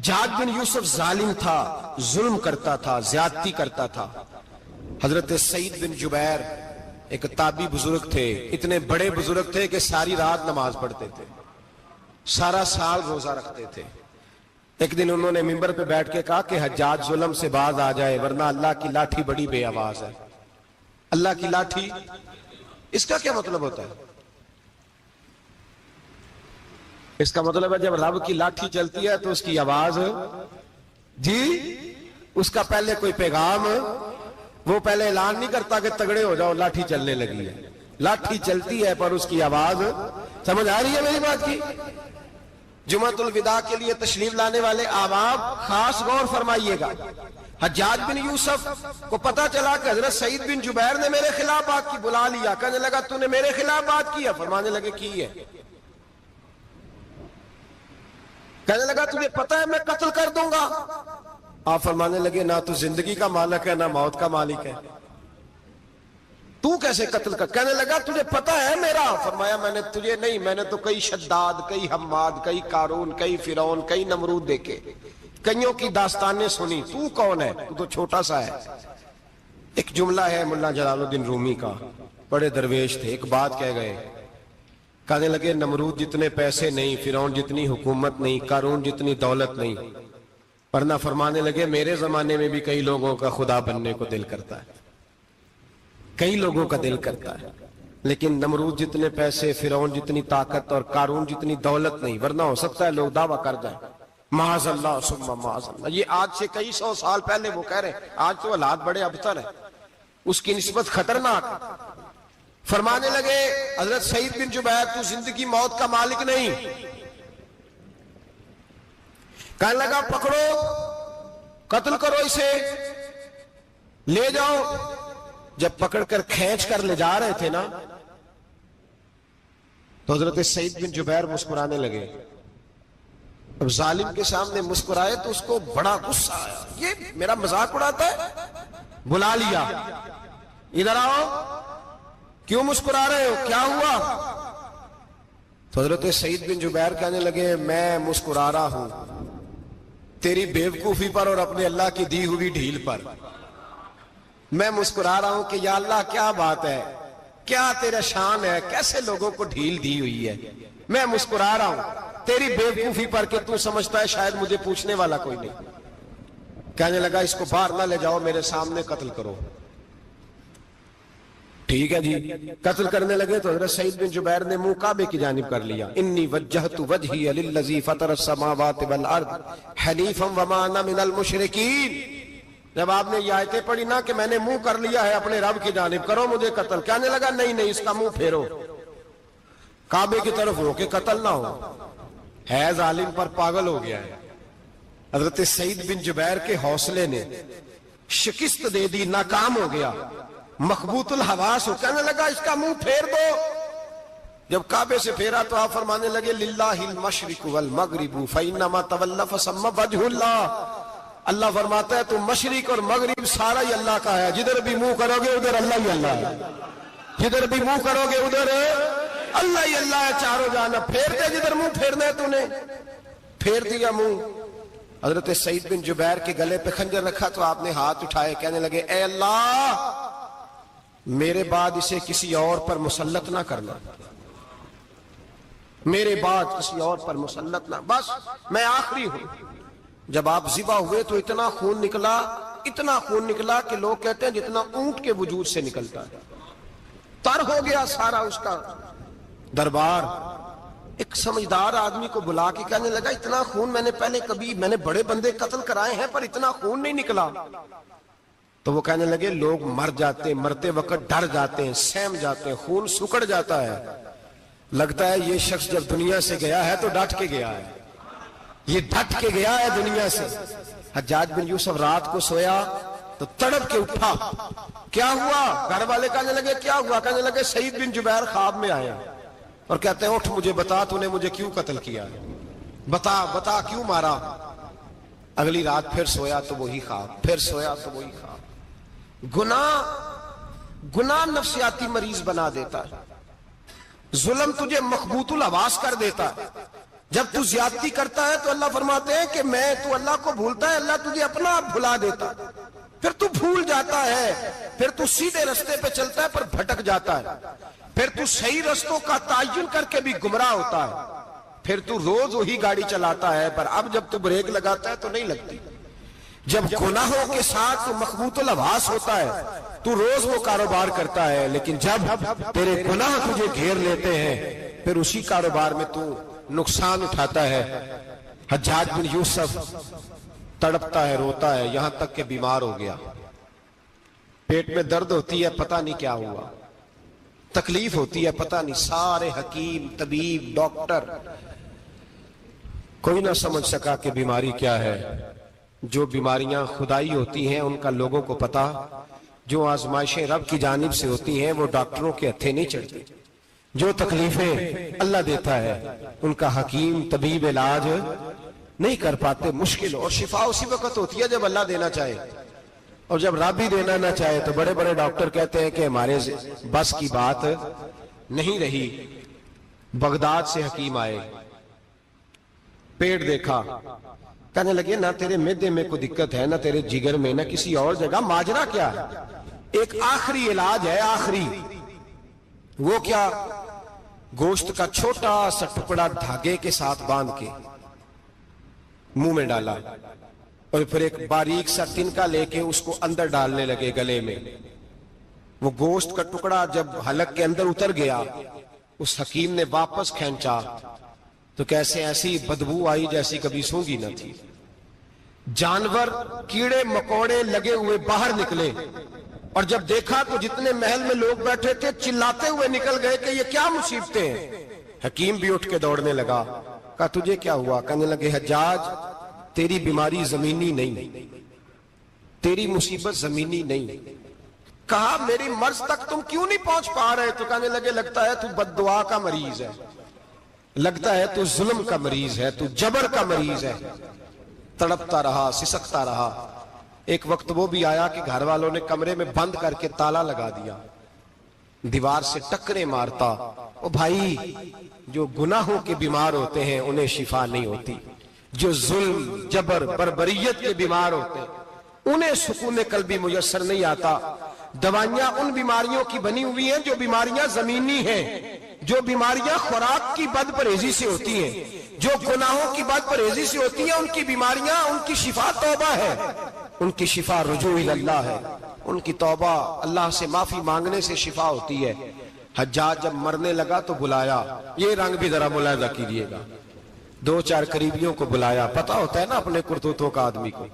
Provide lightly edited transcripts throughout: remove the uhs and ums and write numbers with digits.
حجاج بن یوسف ظالم تھا، ظلم کرتا تھا، زیادتی کرتا تھا۔ حضرت سعید بن جبیر ایک تابعی بزرگ تھے، اتنے بڑے بزرگ تھے کہ ساری رات نماز پڑھتے تھے، سارا سال روزہ رکھتے تھے۔ ایک دن انہوں نے منبر پہ بیٹھ کے کہا کہ حجاج ظلم سے باز آ جائے ورنہ اللہ کی لاٹھی بڑی بے آواز ہے۔ اللہ کی لاٹھی، اس کا کیا مطلب ہوتا ہے؟ اس کا مطلب ہے جب رب کی لاٹھی چلتی ہے تو اس کی آواز، جی اس کا پہلے کوئی پیغام، وہ پہلے اعلان نہیں کرتا کہ تگڑے ہو جاؤ لاٹھی چلنے لگی ہے۔ لاٹھی چلتی ہے پر اس کی آواز، سمجھ آ رہی ہے میری بات کی؟ جمعۃ الوداع کے لیے تشریف لانے والے احباب خاص غور فرمائیے گا۔ حجاج بن یوسف کو پتا چلا کہ حضرت سعید بن جبیر نے میرے خلاف بات کی، بلا لیا، کہنے لگا تو نے میرے خلاف بات کی ہے؟ فرمانے لگے کی ہے۔ کہنے لگا تجھے پتا ہے میں قتل کر دوں گا؟ آپ فرمانے لگے نہ تو زندگی کا مالک ہے نہ موت کا مالک ہے، تو کیسے قتل کر؟ کہنے لگا تجھے پتا ہے میرا؟ فرمایا میں نے تجھے نہیں، میں نے تو کئی شداد، کئی حماد، کئی قارون، کئی فرعون، کئی نمرود دیکھے، کئیوں کی داستانیں سنی، تو کون ہے؟ تو چھوٹا سا ہے۔ ایک جملہ ہے ملا جلال الدین رومی کا، بڑے درویش تھے، ایک بات کہہ گئے، کہنے لگے نمرود جتنے پیسے نہیں، فرعون جتنی حکومت نہیں، قارون جتنی دولت نہیں، ورنہ فرمانے لگے میرے زمانے میں بھی کئی لوگوں کا خدا بننے کو دل کرتا ہے، کئی لوگوں کا دل کرتا ہے، لیکن نمرود جتنے پیسے، فرعون جتنی طاقت اور قارون جتنی دولت نہیں، ورنہ ہو سکتا ہے لوگ دعویٰ کر جائیں معاذ اللہ ثم معاذ اللہ۔ یہ آج سے کئی سو سال پہلے وہ کہہ رہے ہیں، آج تو حالات بڑے ابتر ہیں، اس کی نسبت خطرناک۔ فرمانے لگے حضرت سعید بن جبیر تو زندگی موت کا مالک نہیں۔ کہنے لگا پکڑو، قتل کرو اسے، لے جاؤ۔ جب پکڑ کر کھینچ کر لے جا رہے تھے نا تو حضرت سعید بن جبیر مسکرانے لگے۔ اب ظالم کے سامنے مسکرائے تو اس کو بڑا غصہ آیا، یہ میرا مذاق اڑاتا ہے؟ بلا لیا، ادھر آؤ، کیوں مسکرا رہے ہو، کیا ہوا؟ تو حضرت سعید بن جبیر کہنے لگے میں مسکرا رہا ہوں تیری بیوقوفی پر اور اپنے اللہ کی دی ہوئی ڈھیل پر۔ میں مسکرا رہا ہوں کہ یا اللہ کیا بات ہے، کیا تیرا شان ہے، کیسے لوگوں کو ڈھیل دی ہوئی ہے۔ میں مسکرا رہا ہوں تیری بیوقوفی پر کہ تو سمجھتا ہے شاید مجھے پوچھنے والا کوئی نہیں۔ کہنے لگا اس کو باہر نہ لے جاؤ، میرے سامنے قتل کرو۔ ٹھیک ہے جی، قتل کرنے لگے تو حضرت سعید بن جبیر نے منہ کعبے کی جانب کر لیا، انی وجہت وجہی للذی فطر السماوات والارض حنیفا وما انا من المشرکین۔ جب آپ نے یہ آیتیں پڑھی نا کہ میں نے منہ کر لیا ہے اپنے رب کی جانب، کرو مجھے قتل، کہنے لگا نہیں نہیں، اس کا منہ پھیرو، کعبے کی طرف ہو کے قتل نہ ہو۔ ہے ظالم پر پاگل ہو گیا ہے۔ حضرت سعید بن جبیر کے حوصلے نے شکست دے دی، ناکام ہو گیا، مخبوط الحواس ہو، کہنے لگا اس کا منہ پھیر دو۔ جب کعبے سے پھیرا تو آپ فرمانے لگے للہ المشرق والمغرب فإنما تولى فثم وجه اللہ۔ اللہ فرماتا ہے تو مشرق اور مغرب سارا ہی اللہ کا ہے، جدھر بھی منہ کرو گے ادھر اللہ ہی اللہ ہے، جدھر بھی منہ کرو گے ادھر اللہ ہی اللہ ہے، چاروں جانب۔ پھیر دے جدھر منہ پھیرنا ہے، تو نے پھیر دیا منہ۔ حضرت سعید بن جبیر کے گلے پہ خنجر رکھا تو آپ نے ہاتھ اٹھائے، کہنے لگے اے اللہ میرے بعد اسے کسی اور پر مسلط نہ کرنا، میرے بعد کسی اور پر مسلط نہ، بس میں آخری ہوں۔ جب آپ ذبح ہوئے تو اتنا خون نکلا، اتنا خون نکلا کہ لوگ کہتے ہیں جتنا اونٹ کے وجود سے نکلتا ہے، تر ہو گیا سارا اس کا دربار۔ ایک سمجھدار آدمی کو بلا کے کہنے لگا اتنا خون میں نے پہلے کبھی، میں نے بڑے بندے قتل کرائے ہیں پر اتنا خون نہیں نکلا۔ تو وہ کہنے لگے لوگ مر جاتے ہیں، مرتے وقت ڈر جاتے ہیں، سہم جاتے ہیں، خون سکڑ جاتا ہے، لگتا ہے یہ شخص جب دنیا سے گیا ہے تو ڈٹ کے گیا ہے، یہ ڈٹ کے گیا ہے دنیا سے۔ حجاج بن یوسف رات کو سویا تو تڑپ کے اٹھا، کیا ہوا؟ گھر والے کہنے لگے کیا ہوا؟ کہنے لگے سعید بن جبیر خواب میں آیا اور کہتے ہیں اٹھ مجھے بتا تو نے مجھے کیوں قتل کیا، بتا بتا کیوں مارا۔ اگلی رات پھر سویا تو وہی خواب، پھر سویا تو وہی خواب۔ گناہ نفسیاتی مریض بنا دیتا ہے، ظلم تجھے مخبوط الحواس کر دیتا ہے۔ جب تو زیادتی کرتا ہے تو اللہ فرماتے ہیں کہ میں تو اللہ کو بھولتا ہے، اللہ تجھے اپنا آپ بھلا دیتا، پھر تو بھول جاتا ہے، پھر تو سیدھے رستے پہ چلتا ہے پر بھٹک جاتا ہے، پھر تو صحیح رستوں کا تعین کر کے بھی گمراہ ہوتا ہے، پھر تو روز وہی گاڑی چلاتا ہے، پر اب جب تو بریک لگاتا ہے تو نہیں لگتی، جب گناہوں کے ساتھ تو مخبوط الحواس ہوتا ہے تو روز وہ کاروبار کرتا ہے، لیکن جب تیرے گناہ تجھے گھیر لیتے ہیں پھر اسی کاروبار میں تو نقصان اٹھاتا ہے۔ حجاج بن یوسف تڑپتا ہے، روتا ہے، یہاں تک کہ بیمار ہو گیا، پیٹ میں درد ہوتی ہے، پتہ نہیں کیا ہوا، تکلیف ہوتی ہے، پتہ نہیں، سارے حکیم، طبیب، ڈاکٹر، کوئی نہ سمجھ سکا کہ بیماری کیا ہے۔ جو بیماریاں خدائی ہوتی ہیں ان کا لوگوں کو پتا، جو آزمائشیں رب کی جانب سے ہوتی ہیں وہ ڈاکٹروں کے ہتھے نہیں چڑھتی، جو تکلیفیں اللہ دیتا ہے ان کا حکیم طبیب علاج نہیں کر پاتے، مشکل، اور شفا اسی وقت ہوتی ہے جب اللہ دینا چاہے، اور جب رب ہی دینا نہ چاہے تو بڑے بڑے ڈاکٹر کہتے ہیں کہ ہمارے بس کی بات نہیں رہی۔ بغداد سے حکیم آئے، پیٹ دیکھا، کہنے لگے نہ تیرے معدے میں کوئی دقت ہے، نہ تیرے جگر میں، نہ کسی اور جگہ، ماجرا کیا ہے؟ ایک آخری علاج ہے، آخری، وہ کیا؟ گوشت کا چھوٹا سا ٹکڑا دھاگے کے ساتھ باندھ کے منہ میں ڈالا، اور پھر ایک باریک سا تنکا لے کے اس کو اندر ڈالنے لگے گلے میں۔ وہ گوشت کا ٹکڑا جب حلق کے اندر اتر گیا، اس حکیم نے واپس کھینچا تو کیسے ایسی بدبو آئی جیسی کبھی سونگی نہ تھی، جانور، کیڑے مکوڑے لگے ہوئے باہر نکلے، اور جب دیکھا تو جتنے محل میں لوگ بیٹھے تھے چلاتے ہوئے نکل گئے کہ یہ کیا مصیبتیں ہیں۔ حکیم بھی اٹھ کے دوڑنے لگا، کہا تجھے کیا ہوا؟ کہنے لگے حجاج تیری بیماری زمینی نہیں، تیری مصیبت زمینی نہیں۔ کہا میری مرض تک تم کیوں نہیں پہنچ پا رہے؟ تو کہنے لگے لگتا ہے تو بد دعا کا مریض ہے، لگتا ہے تو ظلم کا مریض ہے، تو جبر کا مریض ہے۔ تڑپتا رہا، سسکتا رہا، ایک وقت وہ بھی آیا کہ گھر والوں نے کمرے میں بند کر کے تالا لگا دیا، دیوار سے ٹکرے مارتا۔ او بھائی، جو گناہوں کے بیمار ہوتے ہیں انہیں شفا نہیں ہوتی، جو ظلم، جبر، بربریت کے بیمار ہوتے ہیں انہیں سکون قلبی میسر نہیں آتا۔ دوائیاں ان بیماریوں کی بنی ہوئی ہیں جو بیماریاں زمینی ہیں، جو بیماریاں خوراک کی بد پرہیزی سے ہوتی ہیں، جو گناہوں کی بد پرہیزی سے ہوتی ہیں، ان کی بیماریاں، ان کی شفا توبہ ہے، ان کی شفا رجوع اللہ ہے، ان کی توبہ اللہ سے معافی مانگنے سے شفا ہوتی ہے۔ حجاج جب مرنے لگا تو بلایا، یہ رنگ بھی ذرا ملاحظہ کیجیے گا، دو چار قریبیوں کو بلایا، پتہ ہوتا ہے نا اپنے کرتوتوں کا آدمی کو،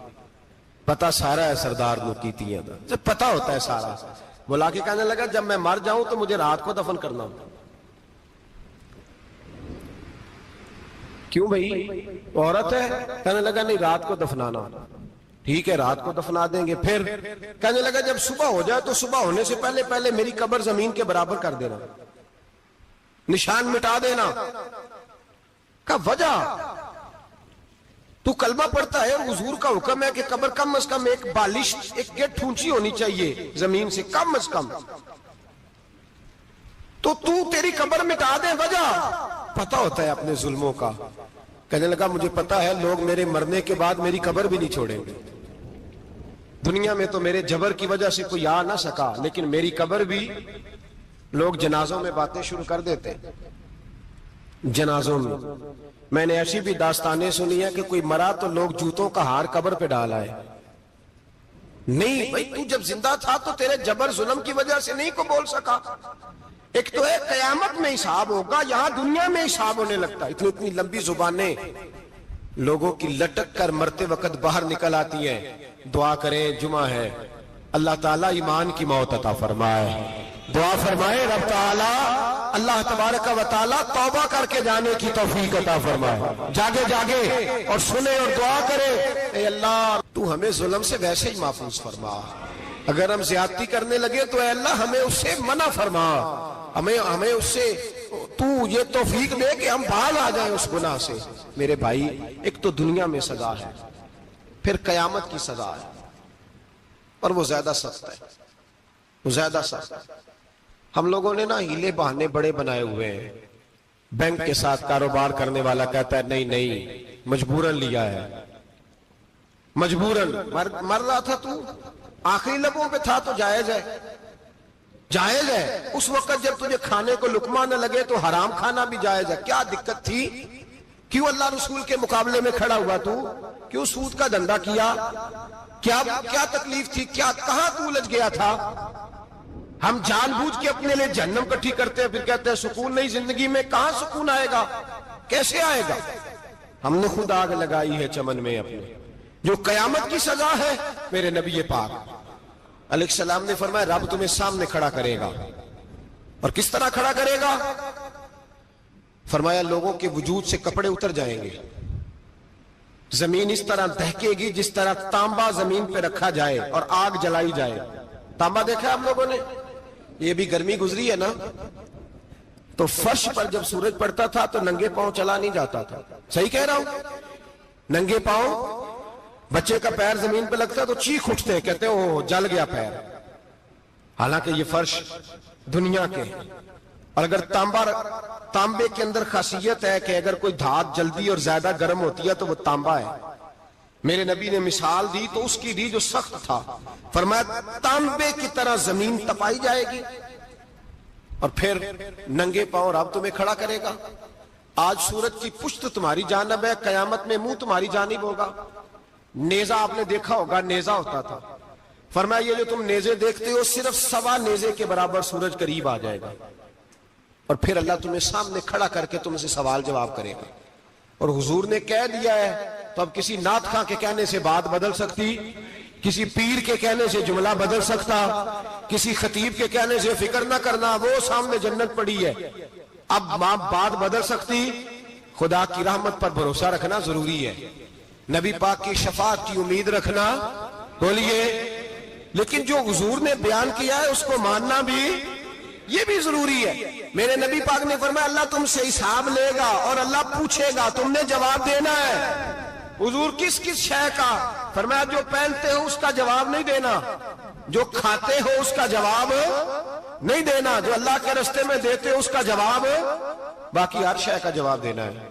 پتہ سارا ہے سردار نوکیتیاں دا، جب پتہ ہوتا ہے سارا، بلا کے کہنے لگا جب میں مر جاؤں تو مجھے رات کو دفن کرنا ہوں۔ کیوں بھائی، عورت ہے؟ کہنے لگا نہیں، رات کو دفنانا۔ ٹھیک ہے، رات کو دفنا دیں گے۔ پھر کہنے لگا جب صبح ہو جائے تو صبح ہونے سے پہلے پہلے میری قبر زمین کے برابر کر دینا، نشان مٹا دینا۔ کا وجہ تو کلمہ پڑھتا ہے، حضور کا حکم ہے کہ قبر کم از کم ایک بالش، ایک گیٹ اونچی ہونی چاہیے زمین سے، کم از کم، تو تیری قبر مٹا دے، وجہ پتہ ہوتا ہے اپنے ظلموں کا۔ کہنے لگا مجھے پتہ ہے لوگ میرے مرنے کے بعد میری قبر بھی نہیں چھوڑیں گے، دنیا میں تو میرے جبر کی وجہ سے کوئی آ نہ سکا، لیکن میری قبر بھی لوگ جنازوں میں باتیں شروع کر دیتے ہیں۔ جنازوں میں نے ایسی بھی داستانیں سنی ہیں کہ کوئی مرا تو لوگ جوتوں کا ہار قبر پہ ڈال آئے۔ نہیں بھائی، تو جب زندہ تھا تو تیرے جبر ظلم کی وجہ سے نہیں کو بول سکا۔ ایک تو ہے قیامت میں حساب ہوگا، یہاں دنیا میں حساب ہونے لگتا ہے۔ اتنی لمبی زبانیں لوگوں کی لٹک کر مرتے وقت باہر نکل آتی ہیں۔ دعا کریں، جمعہ ہے، اللہ تعالیٰ ایمان کی موت عطا فرمائے، دعا فرمائے رب تعالیٰ اللہ تبارک و تعالیٰ توبہ کر کے جانے کی توفیق عطا فرمائے، جاگے جاگے اور سنے اور دعا کرے، اے اللہ تو ہمیں ظلم سے ویسے ہی محفوظ فرما، اگر ہم زیادتی کرنے لگے تو اے اللہ ہمیں اس سے منع فرما، ہمیں اس سے تو یہ توفیق دے کہ ہم باہر آ جائیں اس گناہ سے۔ میرے بھائی، ایک تو دنیا میں سزا ہے، پھر قیامت کی سزا ہے، اور وہ زیادہ سخت ہے، وہ زیادہ سخت ہے۔ ہم لوگوں نے نا ہیلے بہانے بڑے بنائے ہوئے ہیں، بینک کے ساتھ کاروبار کرنے والا کہتا ہے نہیں نہیں مجبوراً لیا ہے، مجبوراً مر رہا تھا تو آخری لبوں پہ تھا تو جائز ہے، جائز ہے۔ اس وقت جب تجھے کھانے کو لقمہ نہ لگے تو حرام کھانا بھی جائز ہے، کیا دقت تھی؟ کیوں اللہ رسول کے مقابلے میں کھڑا ہوا تو؟ کیوں سود کا دھندا کیا؟ کیا تکلیف تھی؟ کہاں تو الجھ گیا تھا؟ ہم جان بوجھ کے اپنے لیے جہنم کٹھی کرتے ہیں، پھر کہتے ہیں سکون نہیں زندگی میں۔ کہاں سکون آئے گا؟ کیسے آئے گا؟ ہم نے خود آگ لگائی ہے چمن میں اپنے، جو قیامت کی سزا ہے۔ میرے نبی پاک علیہ السلام نے فرمایا رب تمہیں سامنے کھڑا کرے گا، اور کس طرح کھڑا کرے گا؟ فرمایا لوگوں کے وجود سے کپڑے اتر جائیں گے، زمین اس طرح دہکے گی جس طرح تانبا زمین پہ رکھا جائے اور آگ جلائی جائے۔ تانبا دیکھا آپ لوگوں نے؟ یہ بھی گرمی گزری ہے نا، تو فرش پر جب سورج پڑتا تھا تو ننگے پاؤں چلا نہیں جاتا تھا، صحیح کہہ رہا ہوں؟ ننگے پاؤں، بچے کا پیر زمین پہ لگتا ہے تو چیخ اٹھتے ہیں، کہتے ہیں اوہ جل گیا پیر، حالانکہ یہ فرش دنیا کے۔ اور اگر تانبے کے اندر خاصیت ہے کہ اگر کوئی دھات جلدی اور زیادہ گرم ہوتی ہے تو وہ تانبا ہے۔ میرے نبی نے مثال دی تو اس کی دی جو سخت تھا، فرمایا تانبے کی طرح زمین تپائی جائے گی، اور پھر ننگے پاؤں رب تمہیں کھڑا کرے گا۔ آج سورج کی پشت تمہاری جانب ہے، قیامت میں منہ تمہاری جانب ہوگا۔ نیزہ آپ نے دیکھا ہوگا، نیزہ ہوتا تھا، فرمایا یہ جو تم نیزے دیکھتے ہو صرف 1.25 نیزے کے برابر سورج قریب آ جائے گا، اور پھر اللہ تمہیں سامنے کھڑا کر کے تم سے سوال جواب کرے گا۔ اور حضور نے کہہ دیا ہے تو اب کسی نعت خواں کے کہنے سے بات بدل سکتی، کسی پیر کے کہنے سے جملہ بدل سکتا، کسی خطیب کے کہنے سے فکر نہ کرنا وہ سامنے جنت پڑی ہے، اب بات بدل سکتی؟ خدا کی رحمت پر بھروسہ رکھنا ضروری ہے، نبی پاک کی شفاعت کی امید رکھنا، بولیے، لیکن جو حضور نے بیان کیا ہے اس کو ماننا بھی یہ بھی ضروری ہے۔ میرے نبی پاک نے فرمایا اللہ تم سے حساب لے گا اور اللہ پوچھے گا، تم نے جواب دینا ہے۔ حضور کس کس شے کا؟ فرمایا جو پہنتے ہو اس کا جواب نہیں دینا، جو کھاتے ہو اس کا جواب نہیں دینا، جو اللہ کے رستے میں دیتے ہو اس کا جواب، باقی ہر شے کا جواب دینا ہے۔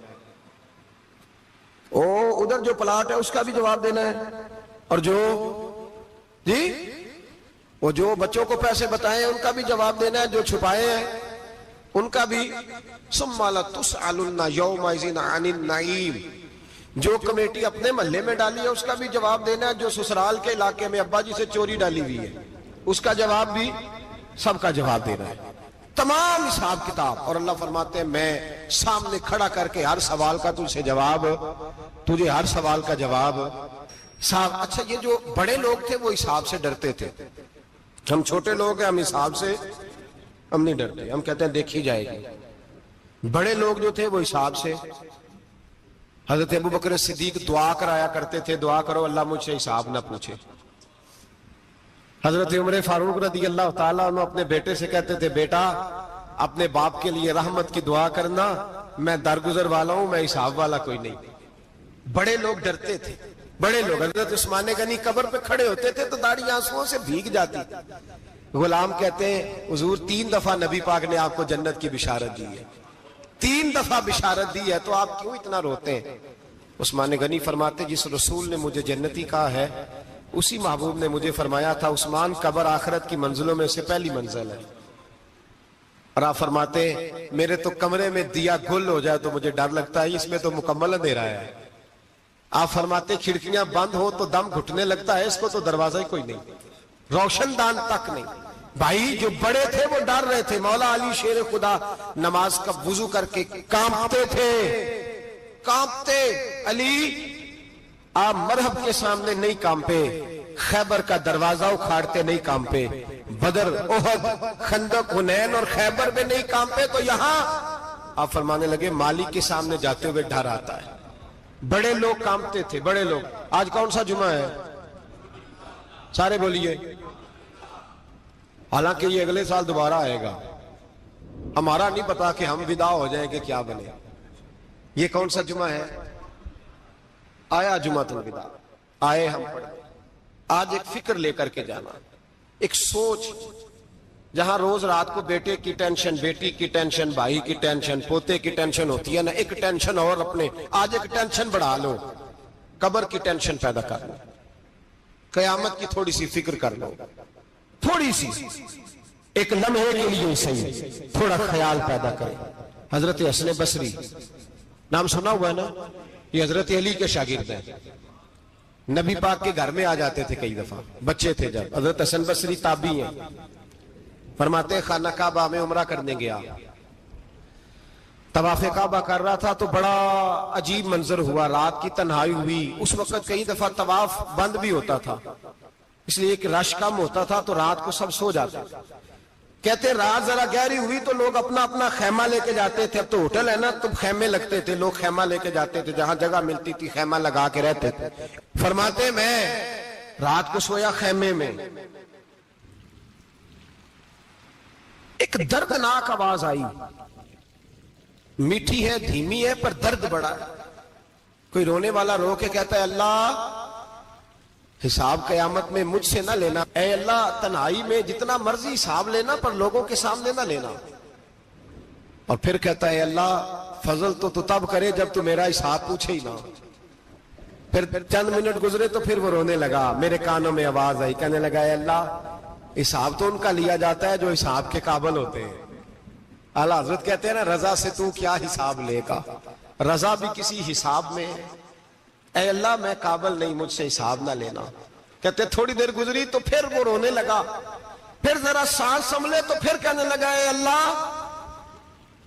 ادھر جو پلاٹ ہے اس کا بھی جواب دینا ہے، اور وہ جو بچوں کو پیسے بتائے ان کا بھی جواب دینا ہے، جو چھپائے ہیں ان کا بھی۔ ثم لتسألن یومئذ عن النعیم، جو کمیٹی اپنے محلے میں ڈالی ہے اس کا بھی جواب دینا ہے، جو سسرال کے علاقے میں ابا جی سے چوری ڈالی ہوئی ہے اس کا جواب بھی، سب کا جواب دینا ہے، تمام حساب کتاب۔ اور اللہ فرماتے ہیں میں سامنے کھڑا کر کے ہر سوال کا تجھے ہر سوال کا جواب صاحب۔ اچھا یہ جو بڑے لوگ تھے وہ حساب سے ڈرتے تھے، ہم چھوٹے لوگ ہیں ہم حساب سے ہم نہیں ڈرتے، ہم کہتے ہیں دیکھی جائے گی۔ بڑے لوگ جو تھے وہ حساب سے، حضرت ابوبکر صدیق دعا کرایا کرتے تھے، دعا کرو اللہ مجھ سے حساب نہ پوچھے۔ حضرت عمر فاروق رضی اللہ تعالیٰ عنہ اپنے بیٹے سے کہتے تھے بیٹا اپنے باپ کے لیے رحمت کی دعا کرنا، میں درگزر والا ہوں، میں حساب والا کوئی نہیں۔ بڑے لوگ ڈرتے تھے، بڑے لوگ۔ حضرت عثمان غنی قبر پہ کھڑے ہوتے تھے تو داڑھی آنسوؤں سے بھیگ جاتی، غلام کہتے ہیں حضور 3 دفعہ نبی پاک نے آپ کو جنت کی بشارت دی ہے، 3 دفعہ بشارت دی ہے، تو آپ کیوں اتنا روتے ہیں؟ عثمان غنی فرماتے جس رسول نے مجھے جنتی کہا ہے اسی محبوب نے مجھے فرمایا تھا عثمان قبر آخرت کی منزلوں میں سے پہلی منزل ہے۔ اور آپ فرماتے میرے تو کمرے میں دیا گل ہو جائے تو مجھے ڈر لگتا ہے، اس میں تو مکمل اندھیرا ہے۔ آپ فرماتے کھڑکیاں بند ہو تو دم گھٹنے لگتا ہے، اس کو تو دروازہ ہی کوئی نہیں، روشن دان تک نہیں۔ بھائی جو بڑے تھے وہ ڈر رہے تھے۔ مولا علی شیر خدا نماز کا وضو کر کے کانپتے تھے، کانپتے۔ علی آپ مرحب کے سامنے نہیں کانپے، خیبر کا دروازہ اکھاڑتے نہیں کانپے، بدر، احد، خندق، حنین اور خیبر میں نہیں کانپے، تو یہاں آپ فرمانے لگے مالک کے سامنے جاتے ہوئے ڈر آتا ہے۔ بڑے لوگ کانپتے تھے، بڑے لوگ۔ آج کون سا جمعہ ہے؟ سارے بولیے۔ حالانکہ یہ اگلے سال دوبارہ آئے گا، ہمارا نہیں پتا کہ ہم ودا ہو جائیں کہ کیا بنے۔ یہ کون سا جمعہ ہے؟ آیا جمعۃ الوداع، آئے ہم پڑھیں۔ آج ایک فکر لے کر کے جانا، ایک سوچ جہاں روز رات کو بیٹے کی ٹینشن، بیٹی کی ٹینشن، بھائی کی ٹینشن، پوتے کی ٹینشن ہوتی ہے نا، ایک ٹینشن اور اپنے آج ایک ٹینشن بڑھا لو، قبر کی ٹینشن پیدا کر لو، قیامت کی تھوڑی سی فکر کر لو، تھوڑی سی ایک لمحے کے لیے صحیح تھوڑا خیال پیدا کرے۔ حضرت حسن بصری نام سنا ہوا ہے نا، یہ حضرت علی کے شاگرد ہیں، نبی پاک کے گھر میں آ جاتے تھے کئی دفعہ، بچے تھے جب۔ حضرت حسن بصری تابعی ہیں، فرماتے ہیں خانہ کعبہ میں عمرہ کرنے گیا، طواف کعبہ کر رہا تھا تو بڑا عجیب منظر ہوا، رات کی تنہائی ہوئی۔ اس وقت کئی دفعہ طواف بند بھی ہوتا تھا، اس لیے کہ رش کم ہوتا تھا تو رات کو سب سو جاتے۔ کہتے رات ذرا گہری ہوئی تو لوگ اپنا اپنا خیمہ لے کے جاتے تھے، اب تو ہوٹل ہے نا تو خیمے لگتے تھے، لوگ خیمہ لے کے جاتے تھے، جہاں جگہ ملتی تھی خیمہ لگا کے رہتے تھے۔ فرماتے میں رات کو سویا خیمے میں، ایک دردناک آواز آئی، میٹھی ہے دھیمی ہے پر درد بڑا ہے۔ کوئی رونے والا رو کے کہتا ہے اللہ حساب قیامت میں مجھ سے نہ لینا، اے اللہ تنہائی میں جتنا مرضی حساب لینا پر لوگوں کے سامنے نہ لینا۔ اور پھر کہتا ہے اللہ فضل تو تب کرے جب تو میرا حساب پوچھے ہی نہ۔ پھر چند منٹ گزرے تو پھر وہ رونے لگا، میرے کانوں میں آواز آئی، کہنے لگا اے اللہ حساب تو ان کا لیا جاتا ہے جو حساب کے قابل ہوتے ہیں۔ اعلیٰ حضرت کہتے ہیں نا رضا سے تو کیا حساب لے گا، رضا بھی کسی حساب میں ہے۔ اے اللہ میں قابل نہیں، مجھ سے حساب نہ لینا۔ کہتے تھوڑی دیر گزری تو پھر وہ رونے لگا، پھر ذرا سانس سنبھلے تو پھر کہنے لگا اے اللہ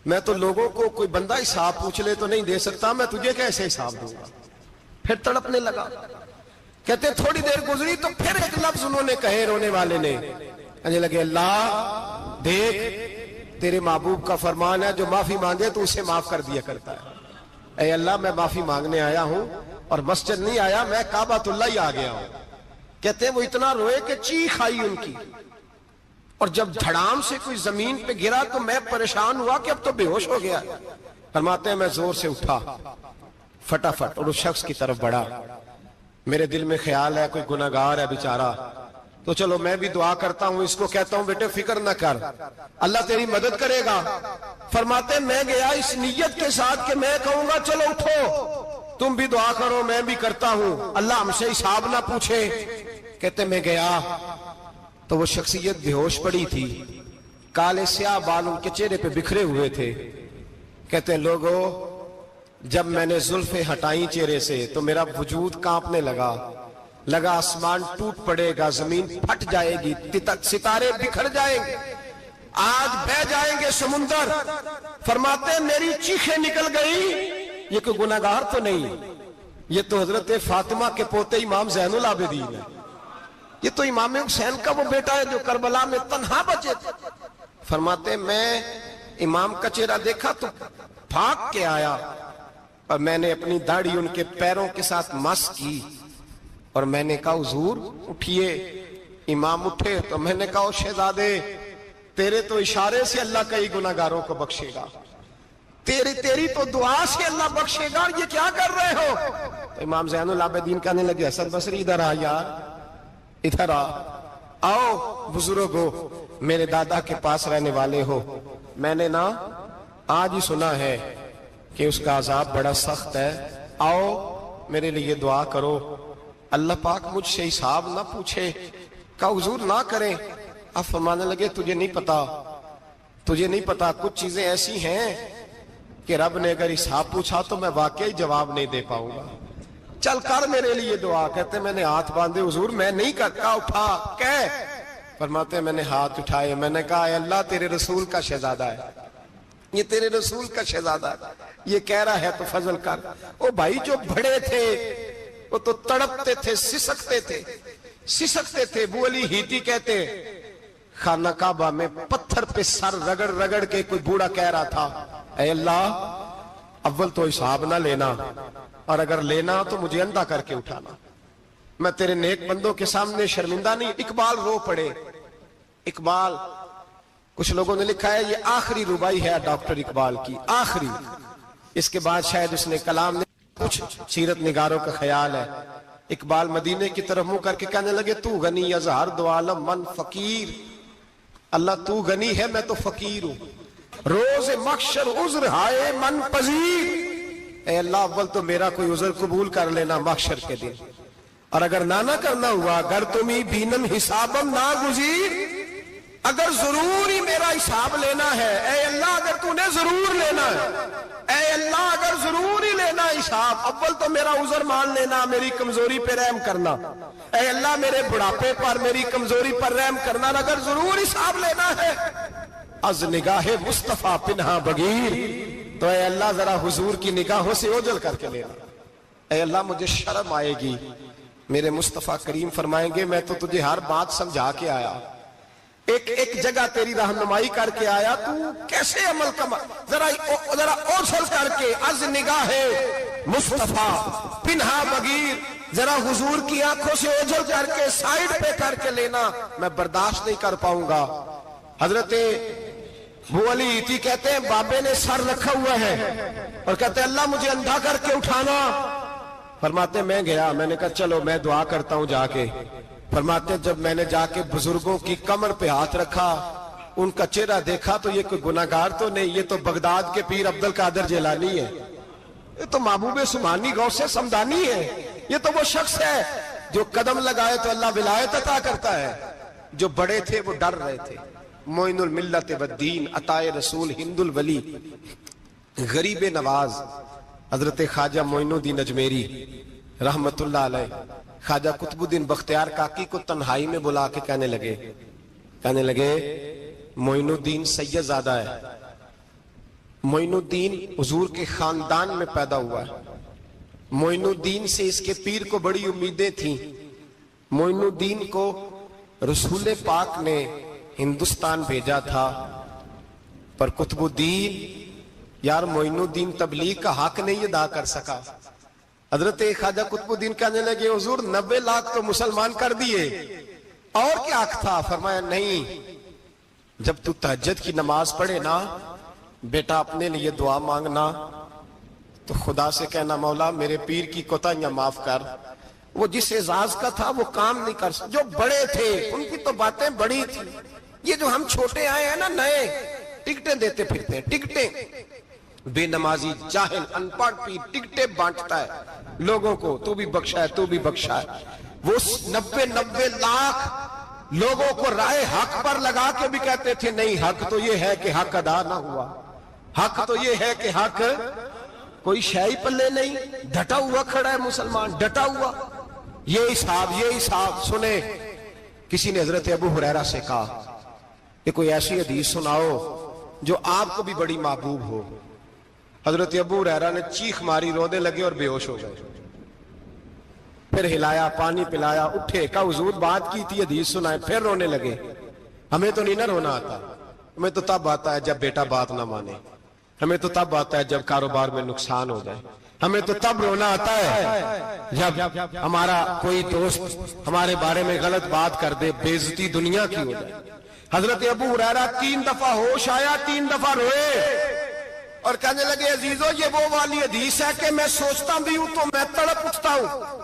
میں تو لوگوں کو کوئی بندہ حساب پوچھ لے تو نہیں دے سکتا، میں تجھے کیسے حساب دوں گا۔ پھر تڑپنے لگا۔ کہتے تھوڑی دیر گزری تو پھر ایک لفظ انہوں نے کہے رونے والے نے، کہنے لگے اللہ دیکھ تیرے محبوب کا فرمان ہے جو معافی مانگے تو اسے معاف کر دیا کرتا ہے۔ اے اللہ میں معافی مانگنے آیا ہوں اور مسجد نہیں آیا، میں کعبۃ اللہ ہی آ گیا ہوں۔ کہتے ہیں وہ اتنا روئے کہ چیخ آئی ان کی، اور جب دھڑام سے کوئی زمین پہ گرا تو میں پریشان ہوا کہ اب تو بے ہوش ہو گیا۔ فرماتے ہیں میں زور سے اٹھا فٹافٹ اور اس شخص کی طرف بڑھا، میرے دل میں خیال ہے کوئی گناہگار ہے بیچارہ، تو چلو میں بھی دعا کرتا ہوں، اس کو کہتا ہوں بیٹے فکر نہ کر اللہ تیری مدد کرے گا۔ فرماتے میں گیا اس نیت کے ساتھ کہ میں کہوں گا چلو اٹھو تم بھی دعا کرو میں بھی کرتا ہوں، اللہ ہم سے حساب نہ پوچھے۔ کہتے میں گیا تو وہ شخصیت بے ہوش پڑی تھی، کالے سیاہ بال ان کے چہرے پہ بکھرے ہوئے تھے۔ کہتے ہیں لوگوں جب میں نے زلفیں ہٹائیں چہرے سے تو میرا وجود کانپنے لگا آسمان ٹوٹ پڑے گا، زمین پھٹ جائے گی، ستارے بکھر جائیں گے، آج بہہ جائیں گے سمندر۔ فرماتے ہیں میری چیخیں نکل گئی، یہ کوئی گناہگار تو نہیں، یہ تو حضرت فاطمہ کے پوتے امام زین العابدین ہے، یہ تو امام حسین کا وہ بیٹا ہے جو کربلا میں تنہا بچے تھے۔ فرماتے ہیں میں امام کا چہرہ دیکھا تو بھاگ کے آیا اور میں نے اپنی داڑھی ان کے پیروں کے ساتھ مس کی اور میں نے کہا حضور اٹھئے۔ امام اٹھے تو میں نے کہا شہزادے تیرے تو اشارے سے اللہ کئی گناہگاروں کو بخشے گا، تیری تو دعا سے اللہ بخشے گا، یہ کیا کر رہے ہو؟ تو امام زین العابدین کہنے لگے حسن بصری ادھر آ یار، ادھر آؤ بزرگو، میرے دادا کے پاس رہنے والے ہو، میں نے نا آج ہی سنا ہے کہ اس کا عذاب بڑا سخت ہے، آؤ میرے لیے دعا کرو، اللہ پاک مجھ سے حساب نہ پوچھے۔ کہا حضور نہ کریں۔ اب فرمانے لگے تجھے نہیں پتا کچھ چیزیں ایسی ہیں کہ رب نے اگر حساب پوچھا تو میں واقعی جواب نہیں دے پاؤں گا، چل کر میرے لیے دعا۔ کہتے میں نے ہاتھ باندھے حضور میں نہیں کرتا، اٹھا کہہ۔ فرماتے میں نے ہاتھ اٹھائے، میں نے کہا اے اللہ تیرے رسول کا شہزادہ ہے، یہ تیرے رسول کا شہزادہ ہے، یہ کہہ رہا ہے تو فضل کر۔ وہ بھائی جو بڑے تھے وہ تو تڑپتے تھے، سسکتے تھے۔ ابو علی ہیتی کہتے خانہ کعبہ میں پتھر پہ سر رگڑ رگڑ کے کوئی بوڑھا کہہ رہا تھا اے اللہ اول تو حساب نہ لینا، اور اگر لینا تو مجھے اندھا کر کے اٹھانا، میں تیرے نیک بندوں کے سامنے شرمندہ نہیں۔ اقبال رو پڑے، اقبال کچھ لوگوں نے لکھا ہے یہ آخری ربائی ہے ڈاکٹر اقبال کی، آخری، اس کے بعد شاید اس نے کلام نے کچھ سیرت نگاروں کا خیال ہے۔ اقبال مدینے کی طرف منہ کر کے کہنے لگے تو غنی از ہر دو عالم من فقیر، اللہ تو غنی ہے میں تو فقیر ہوں، روز محشر عذر ہائے من پذیر، اے اللہ اول تو میرا کوئی عذر قبول کر لینا محشر کے دن، اور اگر نہ کرنا ہوا، اگر تمہیں بینم حسابم نہ گزیر، اگر ضرور ہی میرا حساب لینا ہے، اے اللہ اگر تو نے ضرور لینا ہے، اے اللہ اگر ضرور ہی لینا حساب، اول تو میرا عذر مان لینا، میری کمزوری پہ رحم کرنا، اے اللہ میرے بڑھاپے پر میری کمزوری پر رحم کرنا، اگر ضرور حساب لینا ہے از نگاہ مصطفیٰ پنہا بغیر، تو اے اللہ ذرا حضور کی نگاہوں سے اوجھل کر کے لینا، اے اللہ مجھے شرم آئے گی، میرے مصطفیٰ کریم فرمائیں گے میں تو تجھے ہر بات سمجھا کے آیا، ایک جگہ تیری رہنمائی کر کے آیا، تو کیسے عمل ذرا اوجھل کر کے از نگاہ مصطفیٰ پنہا بغیر، ذرا حضور کی آنکھوں سے اوجھل کر کے سائیڈ پہ کر کے لینا، میں برداشت نہیں کر پاؤں گا۔ حضرت ابو علی ایتی کہتے ہیں بابے نے سر رکھا ہوا ہے اور کہتے ہیں اللہ مجھے اندھا کر کے اٹھانا، فرماتے میں گیا، میں نے کہا چلو میں دعا کرتا ہوں جا کے، فرماتے جب میں نے جا کے بزرگوں کی کمر پہ ہاتھ رکھا، ان کا چہرہ دیکھا تو یہ کوئی گناہگار تو نہیں، یہ تو بغداد کے پیر عبد القادر جیلانی ہے، یہ تو محبوب سبحانی غوث سمدانی ہے، یہ تو وہ شخص ہے جو قدم لگائے تو اللہ ولایت عطا کرتا ہے۔ جو بڑے تھے وہ ڈر رہے تھے، معین الملت والدین، عطائے رسول، ہند الولی، غریب نواز حضرت خواجہ معین الدین اجمیری رحمت اللہ علیہ، خواجہ قطب الدین بختیار کاکی کو تنہائی میں بلا کے کہنے لگے معین الدین سید زادہ ہے، معین الدین حضور کے خاندان میں پیدا ہوا ہے، معین الدین سے اس کے پیر کو بڑی امیدیں تھیں، معین الدین کو رسول پاک نے ہندوستان بھیجا تھا، پر قطب الدین یار معین الدین تبلیغ کا حق نہیں ادا کر سکا۔ حضرت خواجہ قطب الدین کہنے لگے حضور 90 لاکھ تو مسلمان کر دیے، اور کیا حق تھا؟ فرمایا نہیں، جب تو تہجد کی نماز پڑھے نا بیٹا اپنے لیے دعا مانگنا تو خدا سے کہنا مولا میرے پیر کی کوتاہیاں معاف کر، وہ جس اعزاز کا تھا وہ کام نہیں کر سکتا، جو بڑے تھے ان کی تو باتیں بڑی تھی، یہ جو ہم چھوٹے آئے ہیں نا نئے، ٹکٹیں دیتے پھرتے ہیں، ٹکٹیں، بے نمازی جاہل ان پڑھ پیر ٹکٹیں بانٹتا ہے لوگوں کو، تو بھی بخشا ہے تو بھی بخشا ہے، وہ 90 لاکھ لوگوں کو رائے حق پر لگا کے بھی کہتے تھے نہیں حق تو یہ ہے کہ حق ادا نہ ہوا، حق تو یہ ہے کہ حق، کوئی شے پلے نہیں، ڈٹا ہوا کھڑا ہے مسلمان، ڈٹا ہوا، یہ حساب سنے۔ کسی نے حضرت ابو ہریرہ سے کہا کہ کوئی ایسی حدیث سناؤ جو آپ کو بھی بڑی محبوب ہو۔ حضرت ابو ہریرہ نے چیخ ماری، رونے لگے اور بے ہوش ہو گئے، پھر ہلایا، پانی پلایا، اٹھے، کہا حضور بات کی تھی حدیث سنائے، پھر رونے لگے۔ ہمیں تو نہیں نہ رونا آتا، ہمیں تو تب آتا ہے جب بیٹا بات نہ مانے، ہمیں تو تب آتا ہے جب کاروبار میں نقصان ہو جائے، ہمیں تو تب رونا آتا ہے جب ہمارا کوئی دوست ہمارے بارے میں غلط بات کر دے، بے عزتی دنیا کی ہو جائے۔ حضرت ابو ہریرہ 3 دفعہ ہوش آیا، 3 دفعہ روئے اور کہنے لگے عزیزو یہ وہ والی حدیث ہے کہ میں سوچتا بھی ہوں تو میں تڑپ اٹھتا ہوں۔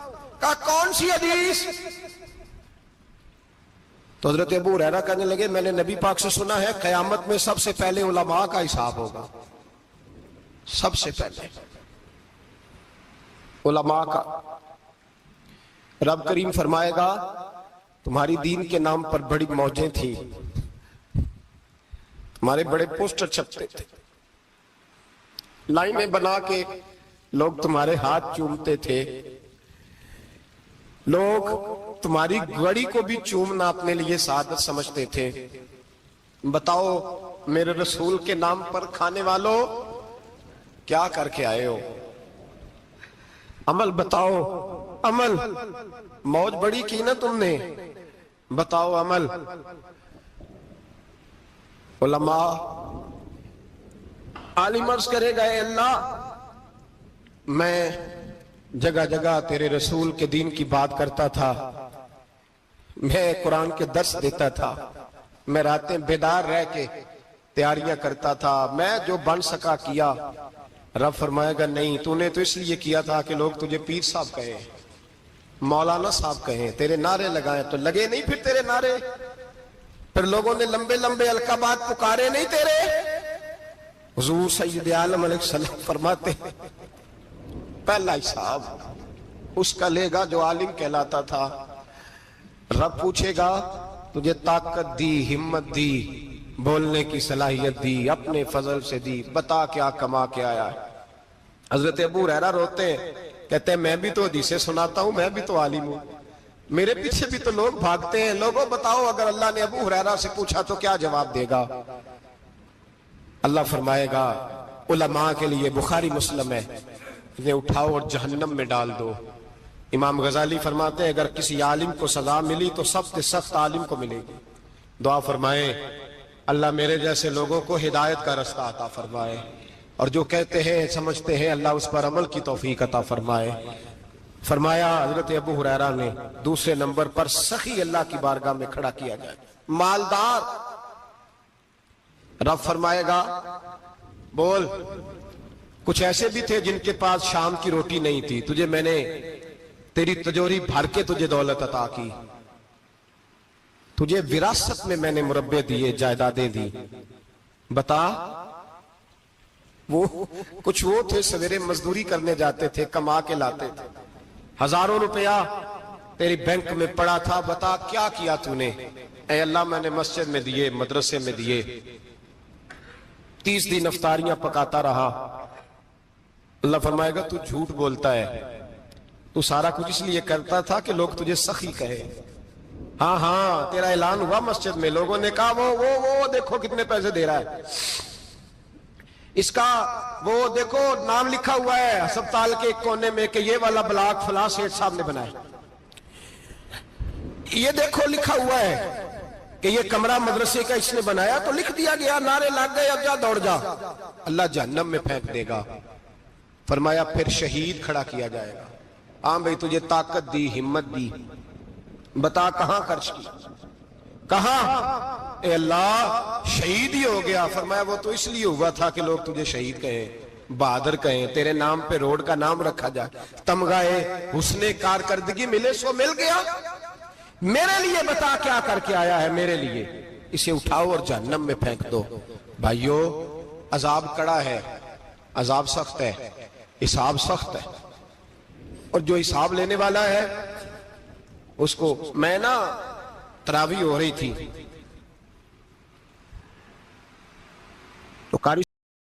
کہا کون سی حدیث؟ تو حضرت ابو ہریرہ کہنے لگے میں نے نبی پاک سے سنا ہے قیامت میں سب سے پہلے علماء کا حساب ہوگا، سب سے پہلے علماء کا۔ رب کریم فرمائے گا تمہاری دین کے نام پر بڑی موجیں تھیں، تمہارے بڑے پوسٹر چھپتے تھے، لائنیں بنا کے لوگ تمہارے ہاتھ چومتے تھے، لوگ تمہاری گڑی کو بھی چومنا اپنے لیے سعادت سمجھتے تھے۔ بتاؤ میرے رسول کے نام پر کھانے والوں کیا کر کے آئے ہو؟ عمل بتاؤ، عمل، موج بڑی کی نا تم نے، بتاؤ عمل۔ علماء عالم عرض کرے گا اے اللہ میں جگہ جگہ تیرے رسول کے دین کی بات کرتا تھا، میں قرآن کے درس دیتا تھا، میں راتیں بیدار رہ کے تیاریاں کرتا تھا، میں جو بن سکا کیا۔ رب فرمائے گا نہیں، تو نے تو اس لیے کیا تھا کہ لوگ تجھے پیر صاحب کہیں، مولانا صاحب کہیں، تیرے نعرے لگائیں، تو لگے نہیں پھر تیرے نعرے؟ پھر لوگوں نے لمبے لمبے القابات پکارے نہیں تیرے؟ حضور سید عالم علیہ السلام فرماتے ہیں پہلا حساب اس کا لے گا جو عالم کہلاتا تھا. رب پوچھے گا تجھے طاقت دی، ہمت دی، بولنے کی صلاحیت دی، اپنے فضل سے دی، بتا کیا کما کے آیا ہے. حضرت ابو ہریرہ روتے ہیں، کہتے ہیں میں بھی تو حدیثیں سناتا ہوں، میں بھی تو عالم ہوں، میرے پیچھے بھی تو لوگ بھاگتے ہیں. لوگوں بتاؤ اگر اللہ نے ابو ہریرہ سے پوچھا تو کیا جواب دے گا؟ اللہ فرمائے گا علماء کے لیے بخاری مسلم ہے، انہیں اٹھاؤ اور جہنم میں ڈال دو. امام غزالی فرماتے ہیں اگر کسی عالم کو سزا ملی تو سب سے سخت عالم کو ملے گی. دعا فرمائے اللہ میرے جیسے لوگوں کو ہدایت کا رستہ عطا فرمائے، اور جو کہتے ہیں سمجھتے ہیں اللہ اس پر عمل کی توفیق عطا فرمائے. فرمایا حضرت ابو ہریرہ نے دوسرے نمبر پر سخی اللہ کی بارگاہ میں کھڑا کیا جائے، مالدار. رب فرمائے گا بول کچھ ایسے بھی تھے جن کے پاس شام کی روٹی نہیں تھی، تجھے میں نے تیری تجوری بھر کے تجھے دولت عطا کی، تجھے وراثت میں نے مربے دیے، جائیدادیں دی. بتا وہ کچھ وہ تھے سویرے مزدوری کرنے جاتے تھے، کما کے لاتے تھے، ہزاروں روپیہ تیری بینک میں پڑا تھا، بتا کیا کیا تو نے؟ اے اللہ میں نے مسجد میں دیے، مدرسے میں دیے، 30 دن افطاریاں پکاتا رہا. اللہ فرمائے گا تو جھوٹ بولتا ہے، تو سارا کچھ اس لیے کرتا تھا کہ لوگ تجھے سخی کہے. ہاں ہاں تیرا اعلان ہوا مسجد میں، لوگوں نے کہا وہ دیکھو کتنے پیسے دے رہا ہے، اس کا وہ دیکھو نام لکھا ہوا ہے ہسپتال کے ایک کونے میں کہ یہ والا بلاک فلاں سیٹھ صاحب نے بنایا، یہ دیکھو لکھا ہوا ہے کہ یہ کمرہ مدرسے کا اس نے بنایا، تو لکھ دیا گیا، نعرے لگ گئے، اب جا دوڑ جا. اللہ جہنم میں پھینک دے گا. فرمایا پھر شہید کھڑا کیا جائے گا. ہاں بھئی تجھے طاقت دی، ہمت دی، بتا کہاں خرچ کی، کہاں؟ اے اللہ شہید ہی ہو گیا. فرمایا وہ تو اس لیے ہوا تھا کہ لوگ تجھے شہید کہیں، بہادر کہیں، تیرے نام پہ روڈ کا نام رکھا جائے، تمغہ حسن کارکردگی ملے، سو مل گیا. میرے لیے بتا کیا کر کے آیا ہے، میرے لیے. اسے اٹھاؤ اور جہنم میں پھینک دو. بھائیو عذاب کڑا ہے، عذاب سخت ہے، حساب سخت ہے، اور جو حساب لینے والا ہے اس کو میں تراویح ہو رہی تھی تو قاری